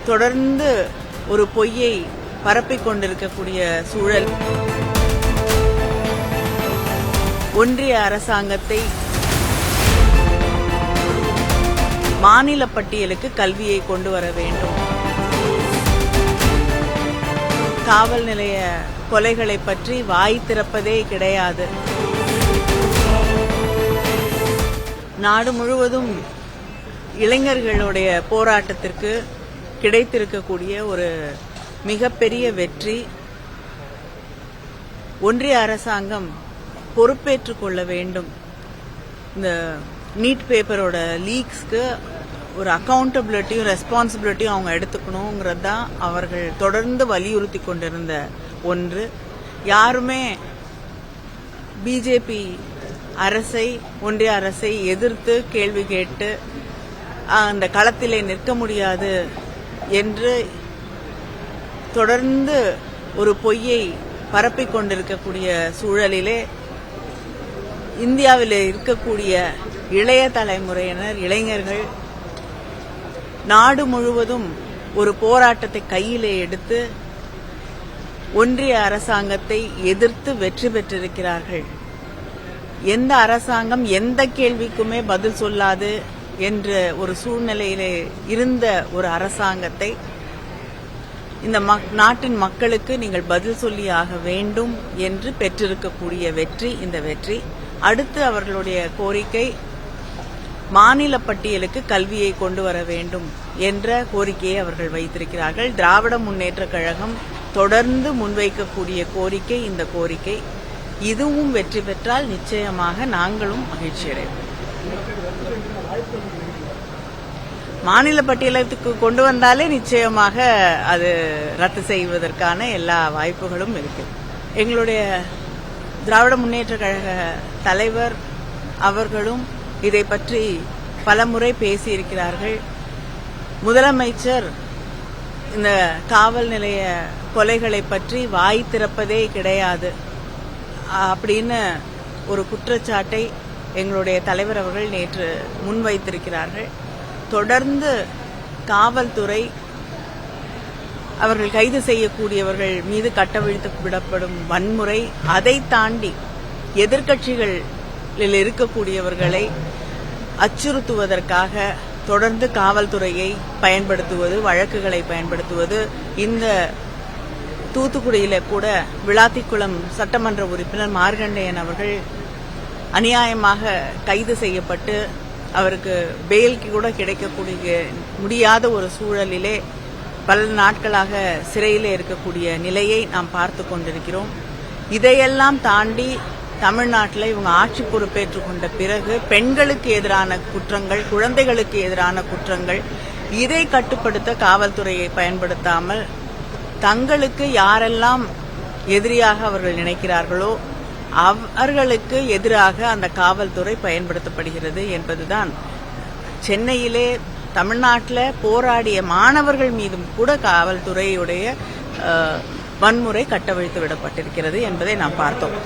தொடர்ந்து ஒரு பொய்யை பரப்பிக் கொண்டிருக்கக்கூடிய சூழல் ஒன்றிய அரசாங்கத்தை மாநில பட்டியலுக்கு கல்வியை கொண்டு வர வேண்டும். காவல் நிலைய கொலைகளை பற்றி வாய் திறப்பதே கிடையாது. நாடு முழுவதும் இளைஞர்களுடைய போராட்டத்திற்கு கிடைத்திருக்கக்கூடிய ஒரு மிகப்பெரிய வெற்றி. ஒன்றிய அரசாங்கம் பொறுப்பேற்றுக் கொள்ள வேண்டும். இந்த நீட் பேப்பரோட லீக்ஸ்க்கு ஒரு அக்கௌண்டபிலிட்டியும் ரெஸ்பான்சிபிலிட்டியும் அவங்க எடுத்துக்கணுங்கிறது தான் அவர்கள் தொடர்ந்து வலியுறுத்தி கொண்டிருந்த ஒன்று. யாருமே பிஜேபி அரசை, ஒன்றிய அரசை எதிர்த்து கேள்வி கேட்டு அந்த களத்திலே நிற்க முடியாது என்று தொடர்ந்து ஒரு பொய்யை பரப்பிக் கொண்டிருக்கக்கூடிய சூழலிலே இந்தியாவில் இருக்கக்கூடிய இளைய தலைமுறையினர், இளைஞர்கள் நாடு முழுவதும் ஒரு போராட்டத்தை கையிலே எடுத்து ஒன்றிய அரசாங்கத்தை எதிர்த்து வெற்றி பெற்றிருக்கிறார்கள். எந்த அரசாங்கம் எந்த கேள்விக்குமே பதில் சொல்லாது என்ற ஒரு சூழ்நிலையிலே இருந்த ஒரு அரசாங்கத்தை இந்த நாட்டின் மக்களுக்கு நீங்கள் பதில் சொல்லியாக வேண்டும் என்று பெற்றிருக்கக்கூடிய வெற்றி இந்த வெற்றி. அடுத்து அவர்களுடைய கோரிக்கை மாநில பட்டியலுக்கு கல்வியை கொண்டு வர வேண்டும் என்ற கோரிக்கையை அவர்கள் வைத்திருக்கிறார்கள். திராவிட முன்னேற்ற கழகம் தொடர்ந்து முன்வைக்கக்கூடிய கோரிக்கை இந்த கோரிக்கை. இதுவும் வெற்றி பெற்றால் நிச்சயமாக நாங்களும் மகிழ்ச்சி அடைவோம். மாநில பட்டியலுக்கு கொண்டு வந்தாலே நிச்சயமாக அது ரத்து செய்வதற்கான எல்லா வாய்ப்புகளும் இருக்கு. எங்களுடைய திராவிட முன்னேற்ற கழக தலைவர் அவர்களும் இதை பற்றி பலமுறை பேசியிருக்கிறார்கள். முதலமைச்சர் இந்த காவல் நிலைய கொலைகளை பற்றி வாய் திறப்பதே கிடையாது அப்படின்னு ஒரு குற்றச்சாட்டை எங்களுடைய தலைவர் அவர்கள் நேற்று முன்வைத்திருக்கிறார்கள். தொடர்ந்து காவல்துறை அவர்கள் கைது செய்யக்கூடியவர்கள் மீது கட்டவிழ்த்து விடப்படும் வன்முறை, அதை தாண்டி எதிர்க்கட்சிகளில் இருக்கக்கூடியவர்களை அச்சுறுத்துவதற்காக தொடர்ந்து காவல்துறையை பயன்படுத்துவது, வழக்குகளை பயன்படுத்துவது. இந்த தூத்துக்குடியில கூட விளாத்திக்குளம் சட்டமன்ற உறுப்பினர் மார்கண்டேயன் அவர்கள் அநியாயமாக கைது செய்யப்பட்டு அவருக்கு பெயிலுக்கு கூட கிடைக்கக்கூடிய முடியாத ஒரு சூழலிலே பல நாட்களாக சிறையிலே இருக்கக்கூடிய நிலையை நாம் பார்த்து கொண்டிருக்கிறோம். இதையெல்லாம் தாண்டி தமிழ்நாட்டில் இவங்க ஆட்சி பொறுப்பேற்றுக் கொண்ட பிறகு பெண்களுக்கு எதிரான குற்றங்கள், குழந்தைகளுக்கு எதிரான குற்றங்கள், இதை கட்டுப்படுத்த காவல்துறையை பயன்படுத்தாமல் தங்களுக்கு யாரெல்லாம் எதிரியாக அவர்கள் நினைக்கிறார்களோ அவர்களுக்கு எதிராக அந்த காவல்துறை பயன்படுத்தப்படுகிறது என்பதுதான். சென்னையிலே தமிழ்நாட்டில் போராடிய மாணவர்கள் மீதும் கூட காவல்துறையுடைய வன்முறை கட்டவிழ்த்து விடப்பட்டிருக்கிறது என்பதை நாம் பார்த்தோம்.